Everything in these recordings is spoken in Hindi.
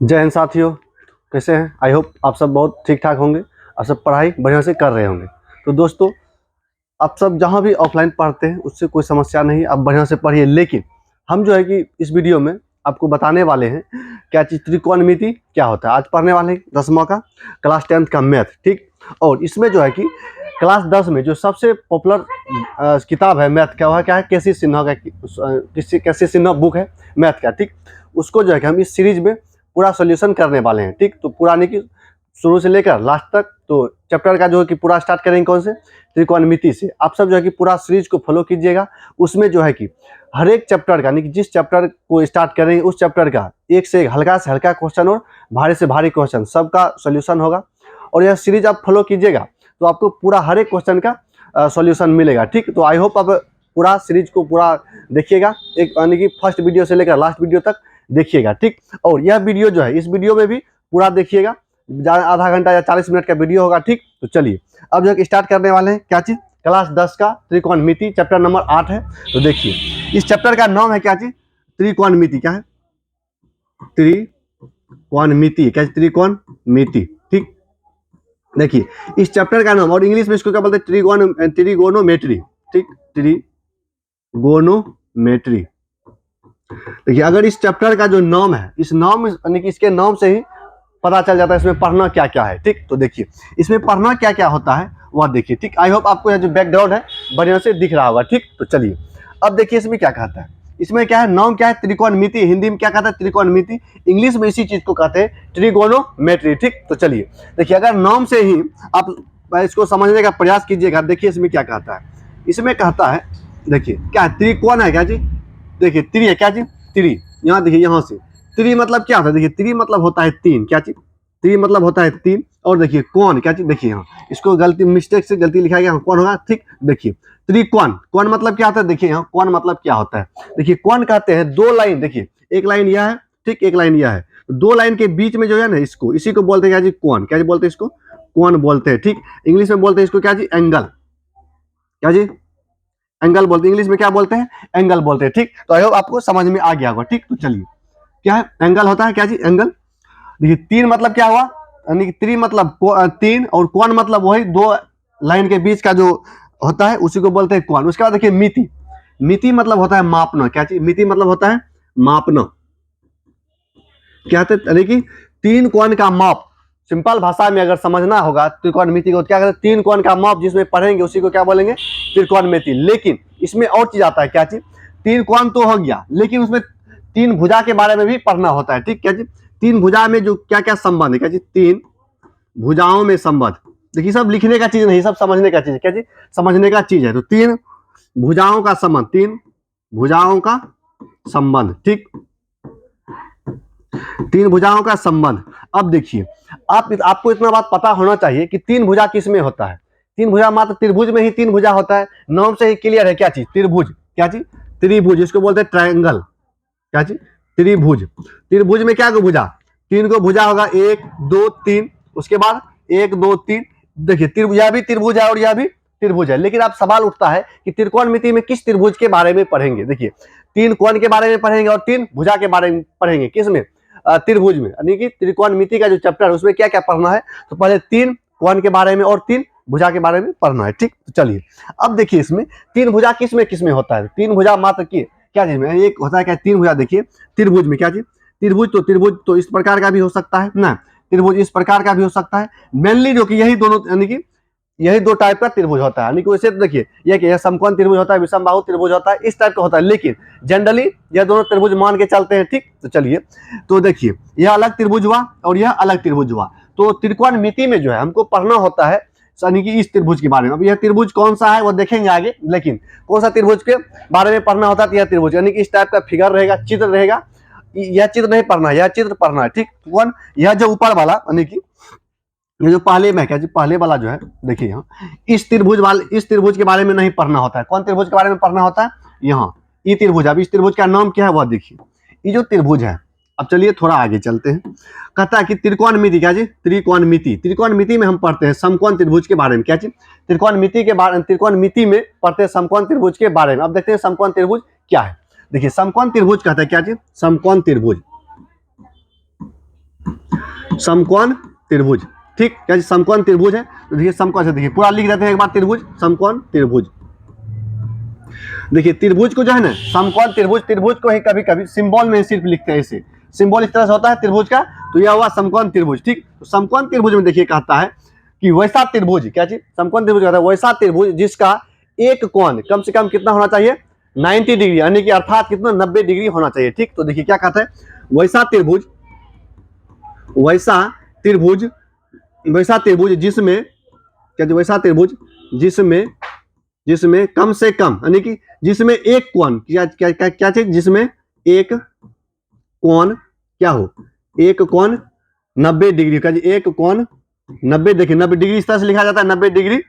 जय हिंद साथियों, कैसे हैं? आई होप आप सब बहुत ठीक ठाक होंगे। आप सब पढ़ाई बढ़िया से कर रहे होंगे। तो दोस्तों, आप सब जहां भी ऑफलाइन पढ़ते हैं उससे कोई समस्या नहीं, आप बढ़िया से पढ़िए। लेकिन हम जो है कि इस वीडियो में आपको बताने वाले हैं क्या चीज़ त्रिकोणमिति क्या होता है। आज पढ़ने वाले हैं 10वां का क्लास 10th का मैथ, ठीक। और इसमें जो है कि क्लास 10 में जो सबसे पॉपुलर किताब है मैथ का, वह क्या है? केसी सिन्हा का, केसी सिन्हा बुक है मैथ का, ठीक। उसको जो है कि हम इस सीरीज में पूरा सोल्यूशन करने वाले हैं, ठीक। तो पूरा नहीं कि शुरू से लेकर लास्ट तक, तो चैप्टर का जो है कि पूरा स्टार्ट करेंगे कौन से? त्रिकोणमिति से। आप सब जो है कि पूरा सीरीज को फॉलो कीजिएगा। उसमें जो है कि हर एक चैप्टर का, नहीं कि जिस चैप्टर को स्टार्ट करेंगे उस चैप्टर का एक से हल्का क्वेश्चन और भारी से भारी क्वेश्चन सबका सोल्यूशन होगा। और यह सीरीज आप फॉलो कीजिएगा तो आपको पूरा हर एक क्वेश्चन का सोल्यूशन मिलेगा, ठीक। तो आई होप आप पूरा सीरीज को पूरा देखिएगा, एक यानी कि फर्स्ट वीडियो से लेकर लास्ट वीडियो तक देखिएगा, ठीक। और यह वीडियो जो है, इस वीडियो में भी पूरा देखिएगा, आधा घंटा या 40 मिनट का वीडियो होगा, ठीक। तो चलिए अब जो स्टार्ट करने वाले हैं क्या चीज? क्लास 10 का त्रिकोणमिति, चैप्टर नंबर 8 है। तो देखिए इस चैप्टर का नाम है क्या चीज? त्रिकोणमिति। क्या है? त्रिकोणमिति। क्या? त्रिकोणमिति, ठीक। देखिए इस चैप्टर का नाम, और इंग्लिश में इसको क्या बोलते हैं? ट्रिगोनोमेट्री, ठीक। ट्रिगोनोमेट्री। देखिए अगर इस चैप्टर का जो नाम है, इस नाम यानी कि इसके नाम से ही पता चल जाता है इसमें पढ़ना क्या क्या है, ठीक। तो देखिए इसमें पढ़ना क्या क्या होता है वह देखिए, ठीक। आई होप आपको यह जो बैकग्राउंड है बढ़िया से दिख रहा होगा, ठीक। तो चलिए अब देखिए इसमें क्या कहता है। इसमें क्या है? नाम क्या है? त्रिकोणमिति। हिंदी में क्या कहता है? त्रिकोणमिति। इंग्लिश में इसी चीज को कहते हैं ट्रिगोनोमेट्री, ठीक। तो चलिए देखिए अगर नाम से ही आप इसको समझने का प्रयास कीजिएगा। देखिए इसमें क्या कहता है। इसमें कहता है, देखिए क्या है? त्रिकोण है क्या जी? देखिए त्रि है क्या जी? त्रि। यहाँ देखिए, यहाँ से त्रि मतलब क्या होता है? देखिए त्रि मतलब होता है तीन। क्या चीज? त्रि मतलब होता है तीन। और देखिए कोण क्या चीज? देखिए यहाँ इसको गलती, मिस्टेक से गलती लिखा गया, कौन होगा, ठीक। देखिए त्रिकोण, कोण मतलब क्या होता है? देखिए यहाँ कोण मतलब क्या होता है? देखिए कोण कहते हैं दो लाइन, देखिए एक लाइन यह है, ठीक, एक लाइन यह है। दो लाइन के बीच में जो है ना, इसको, इसी को बोलते हैं क्या जी? कोण। क्या जी बोलते हैं इसको? कोण बोलते हैं, ठीक। इंग्लिश में बोलते हैं इसको क्या जी? एंगल। क्या जी? एंगल बोलते हैं। इंग्लिश में क्या बोलते हैं? एंगल बोलते हैं, ठीक। तो आई होप आपको समझ में आ गया होगा, ठीक। तो चलिए क्या है? एंगल होता है क्या जी? एंगल। देखिए तीन मतलब क्या हुआ? यानी कि त्रि मतलब तीन, और कोण मतलब वही दो लाइन के बीच का जो होता है उसी को बोलते हैं कोण। उसके बाद देखिए मिति। मिति मतलब होता है मापना। क्या चीज? मिति मतलब होता है मापना। क्या होता है? यानी कि तीन कोण का माप। सिंपल भाषा में अगर समझना होगा त्रिकोणमिति को, क्या कहते हैं? तीन कोण का माप जिसमें पढ़ेंगे उसी को क्या बोलेंगे? त्रिकोणमिति। लेकिन इसमें और चीज आता है। क्या चीज? तीन कोण तो हो गया, लेकिन उसमें तीन भुजा के बारे में भी पढ़ना होता है, ठीक। क्या चीज? तीन भुजा में जो क्या क्या संबंध है? क्या चीज? तीन भुजाओं में संबंध। देखिए सब लिखने का चीज नहीं, सब समझने का चीज है। क्या चीज? समझने का चीज है। तो तीन भुजाओं का संबंध, तीन भुजाओं का संबंध, ठीक। तीन भुजाओं का संबंध। अब देखिए आपको इतना बात पता होना चाहिए कि तीन भुजा किस में होता है। तीन भुजा मात्र त्रिभुज में ही तीन भुजा होता है। नाम से ही क्लियर है क्या चीज? त्रिभुज। क्या चीज? त्रिभुज। इसको बोलते हैं ट्रायंगल। क्या चीज? त्रिभुज। त्रिभुज में क्या को भुजा? तीन को भुजा होगा, एक दो तीन। उसके बाद एक दो तीन। देखिए यह भी त्रिभुज है और यह भी त्रिभुज है। लेकिन आप सवाल उठता है कि त्रिकोणमिति में किस त्रिभुज के बारे में पढ़ेंगे? देखिए तीन कोण के बारे में पढ़ेंगे और तीन भुजा के बारे में पढ़ेंगे। किस में? त्रिभुज में। यानी कि त्रिकोणमिति का जो चैप्टर है उसमें क्या क्या पढ़ना है? तो पहले तीन कोण के बारे में और तीन भुजा के बारे में पढ़ना है, ठीक। तो चलिए अब देखिए इसमें तीन भुजा किस में होता है? तीन भुजा मात्र की क्या चीज में? एक होता है क्या? तीन भुजा। देखिए त्रिभुज में क्या चीज? त्रिभुज तो इस प्रकार का भी हो सकता है ना, त्रिभुज इस प्रकार का भी हो सकता है। मेनली जो कि यही दोनों, यानी कि यही दो टाइप का त्रिभुज होता है। यानी कि वैसे तो देखिए यह समकोण त्रिभुज होता है, विषमबाहु त्रिभुज होता है, इस टाइप का होता है। लेकिन जनरली यह दोनों त्रिभुज मान के चलते हैं, ठीक। तो चलिए तो देखिए यह अलग त्रिभुज हुआ और यह अलग त्रिभुज हुआ। तो त्रिकोणमिति में जो है हमको पढ़ना होता है यानी कि इस त्रिभुज के बारे में। अब यह त्रिभुज कौन सा है वो देखेंगे आगे, लेकिन कौन सा त्रिभुज के बारे में पढ़ना होता है? तो यह त्रिभुज, यानी कि इस टाइप का फिगर रहेगा, चित्र रहेगा। यह चित्र नहीं पढ़ना है, यह चित्र पढ़ना है, ठीक। कौन? यह जो ऊपर वाला, यानी कि ये जो पहले में क्या जी? पहले वाला जो है, देखिए यहाँ इस त्रिभुज के बारे में नहीं पढ़ना होता है। कौन त्रिभुज के बारे में पढ़ना होता है? यहाँ ये त्रिभुज। अब इस त्रिभुज का नाम क्या है वह देखिए, ये जो त्रिभुज है। अब चलिए थोड़ा आगे चलते हैं। कहता है कि त्रिकोणमिति। क्या जी? त्रिकोणमिति। त्रिकोणमिति में हम पढ़ते हैं समकोण त्रिभुज के बारे में। क्या जी? त्रिकोणमिति में पढ़ते हैं समकोण त्रिभुज के बारे में। अब देखते हैं समकोण त्रिभुज क्या है। देखिए समकोण त्रिभुज कहता है क्या जी? समकोण त्रिभुज। समकोण त्रिभुज। ठीक, क्या समकोण त्रिभुज है, तो देखिए समकोण से देखिए पूरा लिख देते हैं एक बार, त्रिभुज समकोण त्रिभुज। देखिए त्रिभुज को जो है ना समकोण त्रिभुज, त्रिभुज को ही कभी कभी सिंबल में सिर्फ लिखते हैं, इसे सिंबल इस तरह से होता है त्रिभुज का, तो यह हुआ समकोण त्रिभुज। ठीक, तो समकोण त्रिभुज में देखिए कहता है कि वैसा त्रिभुज, क्या चीज समकोण त्रिभुज कहता है वैसा त्रिभुज जिसका एक कोण कम से कम कितना होना चाहिए 90 डिग्री, यानी कि अर्थात कितना 90 डिग्री होना चाहिए। ठीक, तो देखिए क्या कहता है वैसा त्रिभुज, वैसा त्रिभुज, वैसा त्रिभुज जिसमें क्या, वैसा त्रिभुज जिसमें जिसमें कम से कम यानी कि जिसमें एक कोण क्या क्या क्या, क्या चीज, जिसमें एक कोण क्या हो, एक कोण 90 डिग्री का, एक कोण 90, देखिए 90 डिग्री इस तरह से लिखा जाता है 90 डिग्री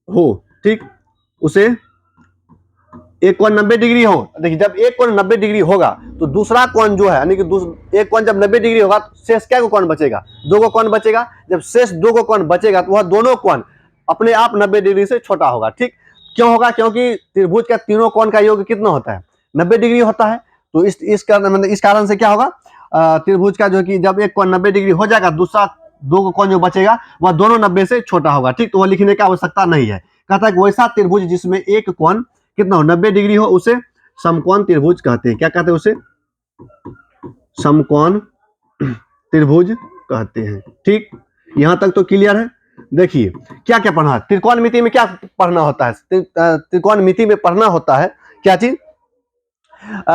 हो। ठीक, उसे एक कोण 90 डिग्री हो। देखिए जब एक कोण 90 डिग्री होगा तो दूसरा कोण जो है यानी कि एक कोण जब 90 डिग्री होगा तो शेष क्या को कोण बचेगा, दो को कोण बचेगा। जब शेष दो को कोण बचेगा तो वह दोनों कोण अपने आप 90 डिग्री से छोटा होगा। ठीक, क्यों होगा, क्योंकि त्रिभुज का तीनों कोण का योग कितना होता है 90 डिग्री होता है। तो इस कारण से क्या होगा, त्रिभुज का जो कि जब एक कोण 90 डिग्री हो जाएगा दूसरा दो को कोण जो बचेगा वह दोनों 90 से छोटा होगा। ठीक, तो वह लिखने की आवश्यकता नहीं है। कहता है कि वैसा त्रिभुज जिसमें एक कोण कितना हो 90 डिग्री हो उसे समकोण त्रिभुज कहते हैं। क्या कहते हैं उसे, समकोण त्रिभुज कहते हैं। ठीक, यहां तक तो क्लियर है। देखिए क्या क्या पढ़ना है, त्रिकोणमिति में क्या पढ़ना होता है, त्रिकोणमिति में पढ़ना होता है क्या चीज,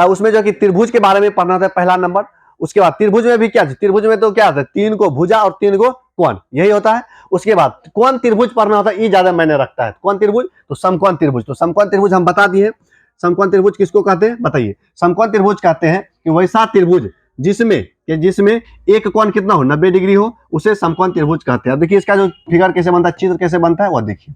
उसमें जो कि त्रिभुज के बारे में पढ़ना होता है पहला नंबर। उसके बाद त्रिभुज में भी क्या, त्रिभुज में तो क्या होता है 3 को भुजा और 3 को कोण, यही होता है। उसके बाद कौन त्रिभुज पढ़ना होता है, ये ज्यादा मायने रखता है। कौन त्रिभुज, तो समकोण त्रिभुज। तो समकोण त्रिभुज हम बता दिए, समकोण त्रिभुज किसको कहते हैं बताइए। समकोण त्रिभुज कहते हैं कि वैसा त्रिभुज जिसमें एक कोण कितना हो 90 डिग्री हो उसे समकोण त्रिभुज कहते हैं। देखिए इसका जो फिगर कैसे बनता है, चित्र कैसे बनता है, वह देखिए।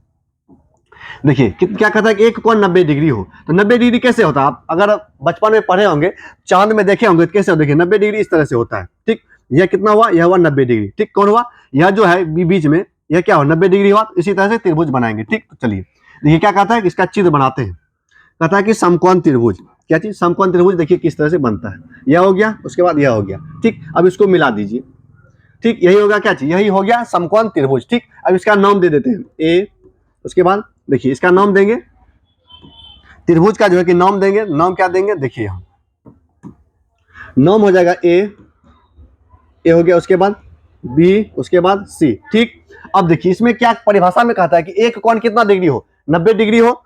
देखिए क्या कहता है कि एक कोण 90 डिग्री हो, तो 90 डिग्री कैसे होता है, आप अगर बचपन में पढ़े होंगे, चांद में देखे होंगे, तो कैसे हो, देखिए 90 डिग्री इस तरह से होता है। ठीक, यह कितना हुआ, यह हुआ 90 डिग्री। ठीक, कौन हुआ, यह जो है बीच में यह क्या हो 90 डिग्री हुआ। इसी तरह से त्रिभुज बनाएंगे। ठीक, तो चलिए देखिए क्या कहता है कि इसका चित्र बनाते हैं। कहता है कि समकोण त्रिभुज, क्या चीज, समकोण त्रिभुज देखिए किस तरह से बनता है। यह हो गया, उसके बाद यह हो गया। ठीक, अब इसको मिला दीजिए। ठीक, यही होगा क्या चीज, यही हो गया समकोण त्रिभुज। ठीक, अब इसका नाम दे देते हैं ए। उसके बाद देखिए इसका नाम देंगे, त्रिभुज का जो है कि नाम देंगे। नाम क्या देंगे, देखिए हम नाम हो जाएगा ए हो गया, उसके बाद बी, उसके बाद सी। ठीक, अब देखिए इसमें क्या परिभाषा में कहता है कि एक कोण कितना डिग्री हो 90 डिग्री हो।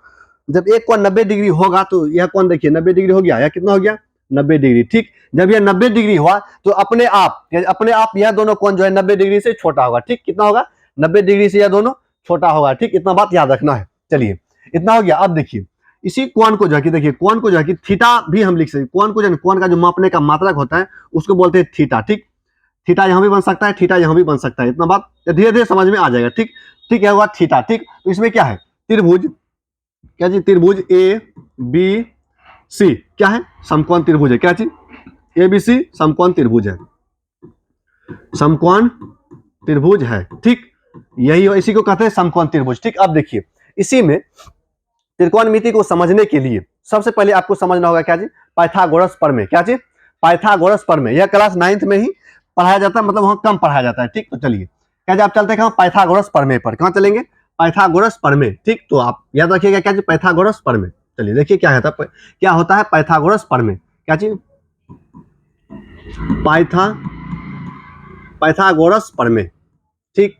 जब एक कोण 90 डिग्री होगा तो यह कोण देखिए 90 डिग्री हो गया, यह कितना हो गया 90 डिग्री। ठीक, जब यह 90 डिग्री हुआ तो अपने आप यह दोनों कोण जो है 90 डिग्री से छोटा होगा। ठीक, कितना होगा 90 डिग्री से यह दोनों छोटा होगा। ठीक, इतना बात याद रखना है। चलिए इतना हो गया। अब देखिए इसी कोण को जो है कि देखिए कोण को जो है कि थीटा भी हम लिख सकते हैं। कोण को जो है कोण का जो मापने का मात्रक होता है उसको बोलते हैं थीटा। ठीक, थीटा यहां भी बन सकता है, थीटा यहां भी बन सकता है। इतना बात धीरे धीरे समझ में आ जाएगा। ठीक, ठीक है, हुआ थीटा। ठीक, तो इसमें क्या है त्रिभुज, क्या चीज, त्रिभुज ए बी सी क्या है, समकोण त्रिभुज है। क्या चीज, ए बी सी समकोण त्रिभुज है, समकोण त्रिभुज है। ठीक, यही इसी को कहते हैं समकोण त्रिभुज। ठीक, अब देखिए इसी में त्रिकोणमिति को समझने के लिए सबसे पहले आपको समझना होगा क्या चीज, पाइथागोरस प्रमेय। क्या चीज, पाइथागोरस प्रमेय। यह क्लास 9th में ही पढ़ाया जाता है, मतलब वहां कम पढ़ाया जाता है। ठीक, तो चलिए क्या आप चलते हैं पाइथागोरस प्रमेय पर। कहां चलेंगे, पाइथागोरस प्रमेय। ठीक, तो आप याद रखिएगा क्या चीज, पाइथागोरस प्रमेय। चलिए देखिए क्या होता है पाइथागोरस प्रमेय। क्या चीज, पाइथागोरस प्रमेय। ठीक,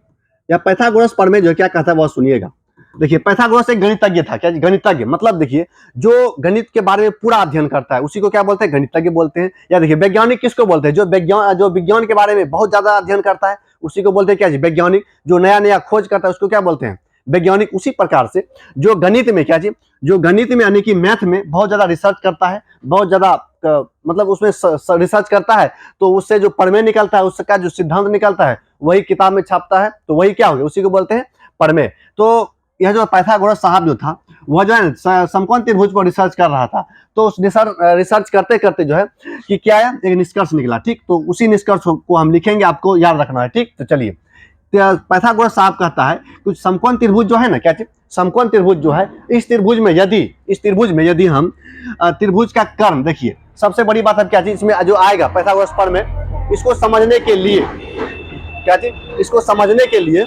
या पाइथागोरस प्रमेय जो क्या कहता है वह सुनिएगा। देखिए पाइथागोरस एक गणितज्ञ था। क्या गणितज्ञ, मतलब देखिए जो गणित के बारे में पूरा अध्ययन करता है उसी को क्या बोलते हैं, गणितज्ञ बोलते हैं। या देखिए वैज्ञानिक किसको बोलते हैं, जो विज्ञान के बारे में बहुत ज्यादा अध्ययन करता है उसी को बोलते हैं क्या जी, वैज्ञानिक। जो नया नया खोज करता है उसको क्या बोलते हैं, वैज्ञानिक। उसी प्रकार से जो गणित में क्या जी, जो गणित में यानी कि मैथ में बहुत ज्यादा रिसर्च करता है, बहुत ज्यादा मतलब उसमें रिसर्च करता है, तो उससे जो प्रमेय निकलता है, उसका जो सिद्धांत निकलता है वही किताब में छापता है, तो वही क्या हो गया, उसी को बोलते हैं प्रमेय। तो यह जो पाइथागोरस साहब जो था वह जो है समकोण त्रिभुज पर रिसर्च कर रहा था। तो उस रिसर्च करते करते जो है कि क्या है, एक निष्कर्ष निकला। ठीक, तो उसी निष्कर्ष को हम लिखेंगे, आपको याद रखना है। ठीक, तो चलिए पाइथागोरस साहब कहता है कुछ समकोण त्रिभुज जो है ना, क्या चीज, समकोण त्रिभुज जो है, इस त्रिभुज में यदि हम त्रिभुज का कर्म, देखिए सबसे बड़ी बात है क्या चीज, इसमें जो आएगा पाइथागोरस प्रमेय, इसको समझने के लिए क्या चीज, इसको समझने के लिए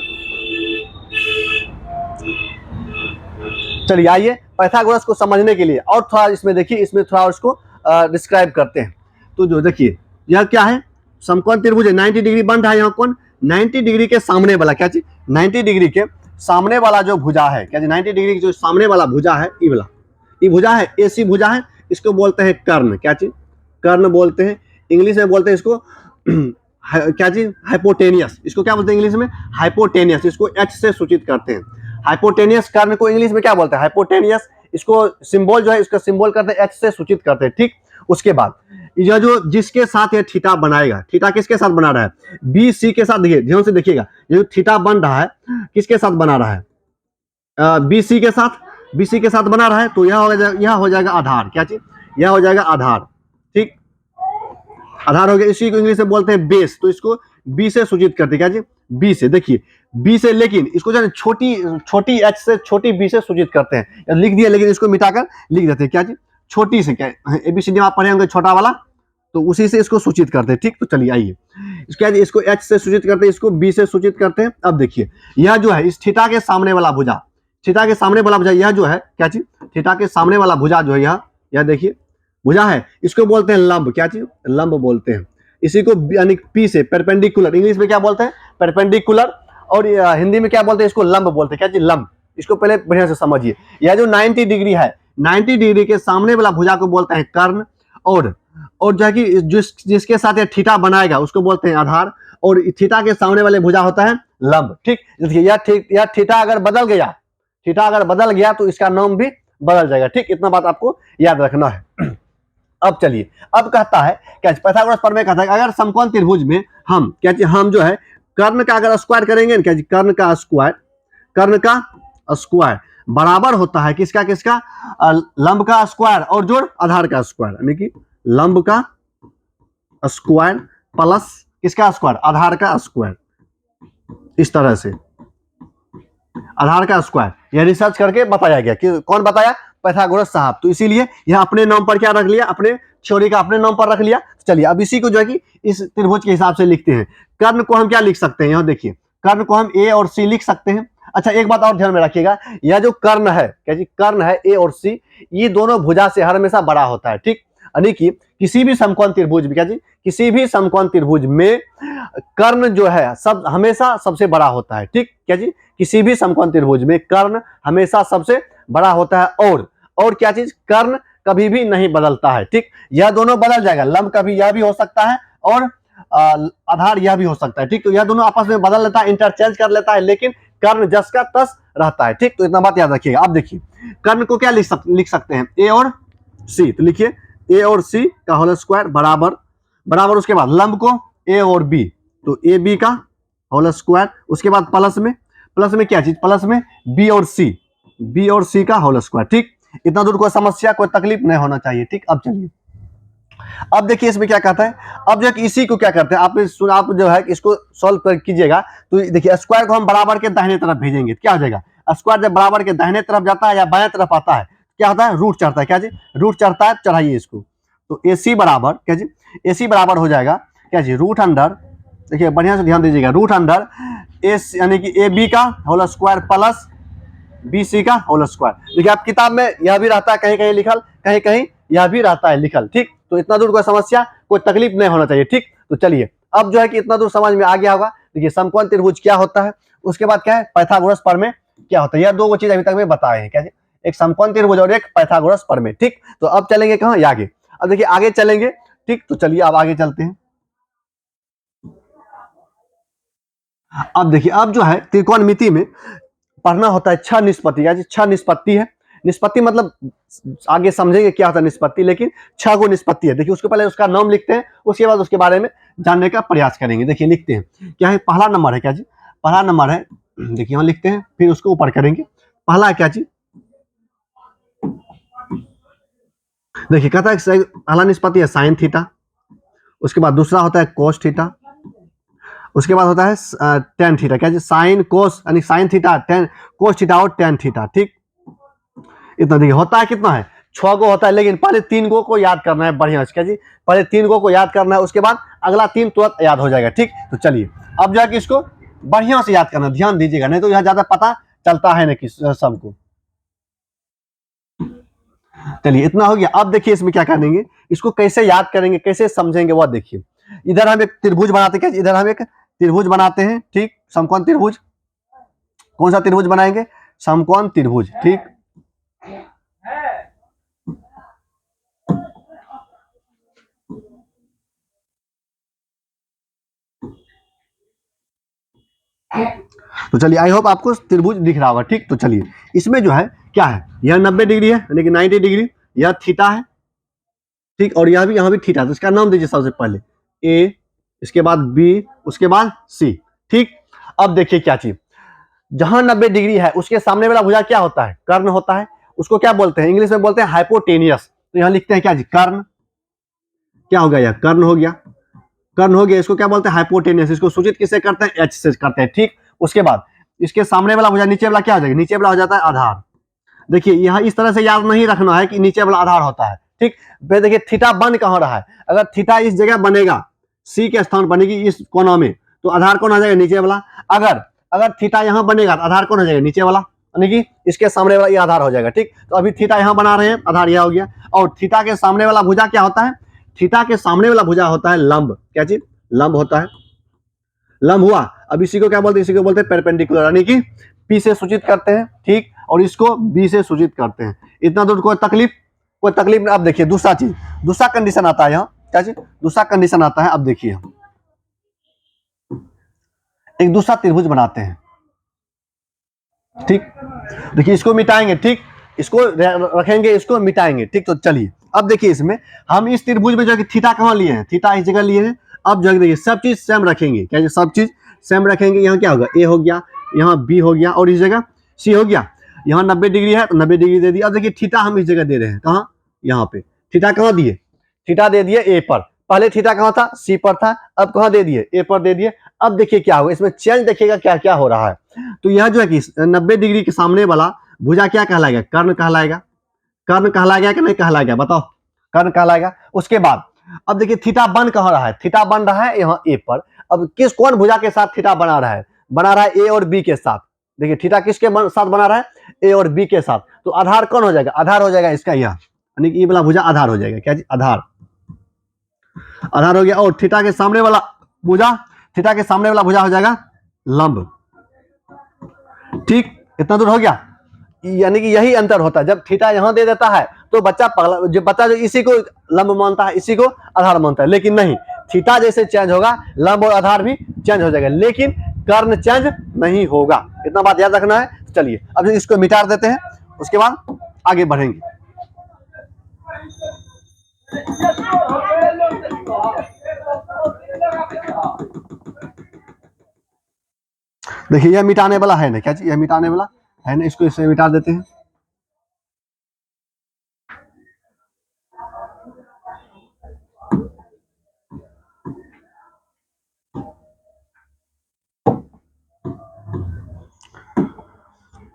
चलिए आइए पाइथागोरस को समझने के लिए और थोड़ा इसमें देखिए, इसमें थोड़ा उसको डिस्क्राइब करते हैं। तो जो देखिए यह क्या है, समकोण त्रिभुज है, 90 डिग्री बन रहा है यहाँ कौन, 90 डिग्री के सामने वाला, क्या चीज, 90 डिग्री के सामने वाला जो भुजा है, क्या चीज, 90 डिग्री जो सामने वाला भुजा है, ये वाला, ये भुजा है, एसी भुजा है, इसको बोलते हैं कर्ण, क्या चीज, कर्ण बोलते हैं, इंग्लिश में बोलते हैं इसको क्या चीज, हाइपोटेनियस, इसको क्या बोलते हैं इंग्लिश में, हाइपोटेनियस, इसको एच से सूचित करते हैं, हाइपोटेनियस कर्ण को इंग्लिश में क्या बोलते हैं, हाइपोटेनियस, इसको सिंबल जो है इसका सिंबल करते हैं एच से सूचित करते हैं, ठीक। उसके बाद यह जो जिसके साथ ये थीटा बनाएगा, थीटा किसके साथ बना रहा है, बी सी के साथ, देखिए ध्यान से देखिएगा, ये जो थीटा बन रहा है किसके साथ बना रहा है, बी सी के साथ, बी सी के साथ बना रहा है, तो यह हो जाएगा आधार, क्या चीज, यह हो जाएगा आधार, ठीक, आधार हो गया, इसी को इंग्लिश में बोलते हैं बेस, तो इसको बी से सूचित करते हैं, क्या जी, बी से, देखिए बी से, लेकिन इसको जो छोटी छोटी एच से छोटी बी से सूचित करते हैं, लिख दिया लेकिन इसको मिटाकर लिख देते हैं, क्या जी, छोटी से, क्या एबीसीडी आप पढ़े होंगे छोटा वाला, तो उसी से इसको सूचित करते हैं, ठीक। तो चलिए आइए इसको एच से सूचित करते हैं, इसको बी से सूचित करते हैं। अब देखिए यह जो है इस थीटा के सामने वाला भुजा, थीटा के सामने वाला भुजा, यह जो है क्या चीज, थीटा के सामने वाला भुजा जो है यह देखिए भुजा है, इसको बोलते हैं लंब, क्या चीज, लंब बोलते हैं, इसी को यानी पी से परपेंडिकुलर, इंग्लिश में क्या बोलते हैं परपेंडिकुलर, और हिंदी में क्या बोलते हैं इसको लंब बोलते हैं, क्या चीज, लंब। इसको पहले बढ़िया से समझिए, यह जो 90 डिग्री है, 90 डिग्री के सामने वाला भुजा को बोलते हैं कर्ण, और जो है कि जिसके साथ यह थीटा बनाएगा उसको बोलते हैं आधार, और थीटा के सामने वाले भुजा होता है लंब, ठीक। देखिए यह थीटा अगर बदल गया, थीटा अगर बदल गया तो इसका नाम भी बदल जाएगा, ठीक, इतना बात आपको याद रखना है। अब चलिए, अब कहता है क्या, पाइथागोरस प्रमेय कहता है अगर समकोण त्रिभुज में हम क्या, हम जो है कर्ण का अगर स्क्वायर करेंगे, क्या कर्ण का स्क्वायर, कर्ण का स्क्वायर बराबर होता है किसका, किसका, लंब का स्क्वायर और जोड़ आधार का स्क्वायर, यानी कि लंब का स्क्वायर प्लस किसका स्क्वायर, आधार का स्क्वायर, इस तरह से आधार का स्क्वायर, यह रिसर्च करके बताया गया, कि कौन बताया, पाइथागोरस साहब। तो इसीलिए यह अपने नाम पर क्या रख लिया, अपने थ्योरी का अपने नाम पर रख लिया। चलिए अब इसी को जो है कि इस त्रिभुज के हिसाब से लिखते हैं। कर्ण को हम क्या लिख सकते हैं, यहाँ देखिए कर्ण को हम ए और सी लिख सकते हैं। अच्छा एक बात और ध्यान में रखिएगा, यह जो कर्ण है, क्या जी, कर्ण है ए और सी, ये दोनों भुजा से हमेशा बड़ा होता है, ठीक, यानी कि किसी भी समकोण त्रिभुज में, क्या जी, किसी भी समकोण त्रिभुज में कर्ण जो है सब हमेशा सबसे बड़ा होता है, ठीक, क्या जी, किसी भी समकोण त्रिभुज में कर्ण हमेशा सबसे बड़ा होता है, और क्या चीज, कर्ण कभी भी नहीं बदलता है, ठीक, यह दोनों बदल जाएगा, लंब कभी यह भी हो सकता है और आधार यह भी हो सकता है, ठीक, तो यह दोनों आपस में बदल लेता है, इंटरचेंज कर लेता है, लेकिन कर्ण जस का तस रहता है, ठीक, तो इतना बात याद रखिएगा। अब देखिए कर्ण को क्या लिख सकते हैं, ए और सी, तो लिखिए ए और सी का होल स्क्वायर बराबर, उसके बाद लंब को ए और बी, तो ए बी का होल स्क्वायर, उसके बाद प्लस में क्या चीज, प्लस में बी और सी का होल स्क्वायर, ठीक, इतना दूर कोई समस्या कोई तकलीफ नहीं होना चाहिए, ठीक। अब चलिए, अब देखिए इसमें क्या कहता है, अब जो इसी को क्या करते हैं, आप जो है इसको सॉल्व कीजिएगा, तो देखिए स्क्वायर को हम बराबर के दाहिने तरफ भेजेंगे, क्या हो जाएगा, स्क्वायर जब बराबर के दाहिने तरफ जाता है या बाएं तरफ आता है, क्या होता है, रूट चढ़ता है, क्या जी, रूट चढ़ता है, चढ़ाइए इसको, तो ए सी बराबर, क्या जी, ए सी बराबर हो जाएगा, क्या जी, रूट अंडर, देखिए बढ़िया से ध्यान दीजिएगा, रूट अंडर ए यानी कि ए बी का whole square plus b c का होल स्क्वायर। देखिए आप किताब में यह भी रहता है कहीं कहीं लिखल, कहीं कहीं यह भी रहता है लिखल, ठीक, तो इतना दूर कोई समस्या कोई तकलीफ नहीं होना चाहिए, ठीक। तो चलिए अब जो है कि इतना दूर समझ में आ गया होगा। देखिए समकोण त्रिभुज क्या होता है, उसके बाद क्या है पाइथागोरस प्रमेय क्या होता है, यह दो चीज अभी तक में बताए हैं, क्या एक समकोण त्रिभुज और एक पाइथागोरस प्रमेय, ठीक। तो अब चलेंगे कहाँ, आगे, अब देखिए आगे चलेंगे, ठीक, तो चलिए अब आगे चलते हैं। अब देखिए अब जो है त्रिकोणमिति में पढ़ना होता है छह निष्पत्ति, या छह निष्पत्ति है, निष्पत्ति मतलब आगे समझेंगे क्या होता है निष्पत्ति, लेकिन छह गो निष्पत्ति है। देखिए उसके पहले उसका नाम लिखते हैं, उसके बाद उसके बारे में जानने का प्रयास करेंगे। देखिए लिखते हैं क्या है, पहला नंबर है, क्या जी, पहला नंबर है, देखिए यहाँ लिखते हैं, फिर उसको ऊपर करेंगे। पहला है क्या जी, देखिए कहता है पहला निष्पत्ति है साइन थीटा, उसके बाद दूसरा होता है कोस थीटा, उसके बाद होता है टेन थीटा, क्या जी, साइन कोस यानी sine theta, ten cos theta और टेन थीटा, ठीक। इतना देखिए होता है कितना है 6 गो होता है, लेकिन पहले 3 गो को याद करना है बढ़िया से। क्या जी, पहले 3 गो को याद करना है, उसके बाद अगला 3 तुरंत याद हो जाएगा। ठीक, तो चलिए अब जाके इसको बढ़िया से याद करना, ध्यान दीजिएगा, नहीं तो यहाँ ज्यादा पता चलता है ना किस सबको। चलिए इतना हो गया। अब देखिए इसमें क्या करेंगे, इसको कैसे याद करेंगे, कैसे समझेंगे वो देखिए। इधर हम एक त्रिभुज बनाते हैं, इधर हम एक त्रिभुज बनाते हैं। ठीक, समकोण त्रिभुज। कौन सा त्रिभुज बनाएंगे, समकोण त्रिभुज। ठीक, तो चलिए आई होप आपको त्रिभुज दिख रहा होगा। ठीक, तो चलिए इसमें जो है क्या है, यह 90 डिग्री है यानी कि 90 डिग्री, यह थीटा है। ठीक, और यह भी, यहाँ भी थीटा, तो इसका नाम दीजिए सबसे पहले ए, इसके बाद बी, उसके बाद सी। ठीक, अब देखिए क्या चीज, जहां 90 डिग्री है उसके सामने वाला भुजा क्या होता है, कर्ण होता है। उसको क्या बोलते हैं, इंग्लिश में बोलते हैं हाइपोटेनियस। तो यहां लिखते हैं क्या जी, कर्ण। क्या हो गया, यह कर्ण हो गया, कर्ण हो गया। इसको क्या बोलते हैं, हाइपोटेनियस। इसको सूचित किससे करते हैं, एच से करते हैं। ठीक, उसके बाद इसके सामने वाला भुजा, नीचे वाला क्या हो जाएगा, नीचे वाला हो जाता है आधार। देखिए यहाँ इस तरह से याद नहीं रखना है कि नीचे वाला आधार होता है। ठीक, देखिए थीटा बन कहाँ रहा है, अगर थीटा इस जगह बनेगा, सी के स्थान बनेगी इस कोना में, तो आधार कौन आ जाएगा, नीचे वाला। अगर अगर थीटा यहाँ बनेगा तो आधार कौन हो जाएगा, नीचे वाला, यानी कि इसके सामने वाला ये आधार हो जाएगा। ठीक, तो अभी थीटा यहाँ बना रहे हैं, आधार यह हो गया। और थीटा के सामने वाला भुजा क्या होता है, थीटा के सामने वाला भुजा होता है लंब। क्या चीज, लंब होता है, लंब हुआ। अब इसी को क्या बोलते हैं, इसी को बोलते हैं परपेंडिकुलर, यानी कि पी से सूचित करते हैं। ठीक, और इसको बी से सूचित करते हैं। इतना दूर कोई तकलीफ, कोई तकलीफ नहीं। अब देखिए दूसरा चीज, दूसरा कंडीशन आता है यहाँ, क्या चीज, दूसरा कंडीशन आता है। अब देखिए एक दूसरा त्रिभुज बनाते हैं। ठीक, देखिए इसको मिटाएंगे। ठीक, इसको रखेंगे, इसको मिटाएंगे। ठीक, तो चलिए अब देखिए इसमें हम इस त्रिभुज में जो है थीटा कहाँ लिए हैं, थीटा इस जगह लिए हैं। अब जो देखिए सब चीज सेम रखेंगे। क्या, सब चीज सेम रखेंगे। यहाँ क्या होगा, ए हो गया, यहाँ बी हो गया, और इस जगह सी हो गया। यहाँ 90 डिग्री है तो 90 डिग्री दे दी। अब देखिए थीटा हम इस जगह दे रहे हैं, कहाँ, यहाँ पे। थीटा कहाँ दिए, थीटा दे दिए ए पर। पहले थीटा कहाँ था, सी पर था, अब कहाँ दे दिए, ए पर दे दिए। अब देखिए क्या होगा, इसमें चेंज देखिएगा क्या क्या हो रहा है। तो यह जो है कि 90 डिग्री के सामने वाला भुजा क्या कहलाएगा, कर्ण कहलाएगा। कर्ण कहलाएगा कि नहीं कहलाएगा, बताओ, कर्ण कहलाएगा। उसके बाद अब देखिए थीटा बन कहाँ रहा है, थीटा बन रहा है यहाँ ए पर। अब किस, कौन भुजा के साथ थीटा बना रहा है, बना रहा है ए और बी के साथ। देखिए थीटा किसके साथ बना रहा है, ए और बी के साथ। तो आधार कौन हो जाएगा, आधार हो जाएगा इसका यह, यानी कि ये वाला भुजा आधार हो जाएगा। क्या जी, आधार, आधार हो गया। और थीटा के सामने वाला भुजा, थीटा के सामने वाला भुजा हो जाएगा लंब। ठीक, इतना दूर हो गया। यानी कि यही अंतर होता है, जब थीटा यहां दे देता है तो बच्चा पगला, जो बच्चा जो इसी को लंब मानता है, इसी को आधार मानता है। लेकिन नहीं, थीटा जैसे चेंज होगा लंब और आधार भी चेंज हो जाएगा, लेकिन कर्ण चेंज नहीं होगा। इतना बात याद रखना है। चलिए अब इसको मिटा देते हैं, उसके बाद आगे बढ़ेंगे। देखिए यह मिटाने वाला है ना, क्या चीज, यह मिटाने वाला है ना, इसको इससे मिटा देते हैं।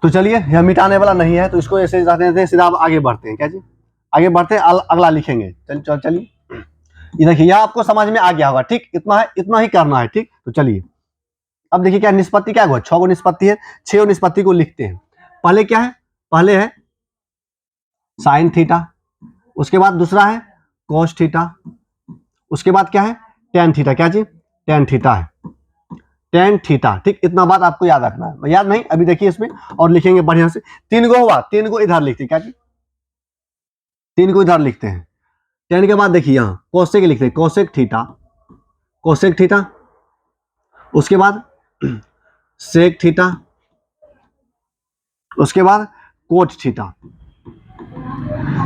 तो चलिए यह मिटाने वाला नहीं है, तो इसको ऐसे रहते हैं, सीधा आगे बढ़ते हैं। क्या जी, आगे बढ़ते हैं, अगला लिखेंगे। चलिए ये देखिए यह आपको समझ में आ गया होगा। ठीक, इतना है, इतना ही करना है। ठीक, तो चलिए अब देखिए क्या निष्पत्ति क्या हुआ, 6 गो निष्पत्ति है, 6 निष्पत्ति को लिखते हैं। पहले क्या है, पहले है साइन थीटा, उसके बाद दूसरा है कोस थीटा, उसके बाद क्या है टेन थीटा। क्या जी, टेन थीटा है, टेन थीटा। ठीक, इतना बात आपको याद रखना है, याद नहीं अभी देखिए इसमें और लिखेंगे बढ़िया से। 3 गो हुआ, 3 गो इधर लिखते हैं। क्या जी, 3 गो इधर लिखते हैं। 10 के बाद देखिए यहाँ कोसेक लिखते हैं, कोसेक थीटा, कोसेक थीटा, उसके बाद सेक थीटा, उसके बाद कोट थीटा।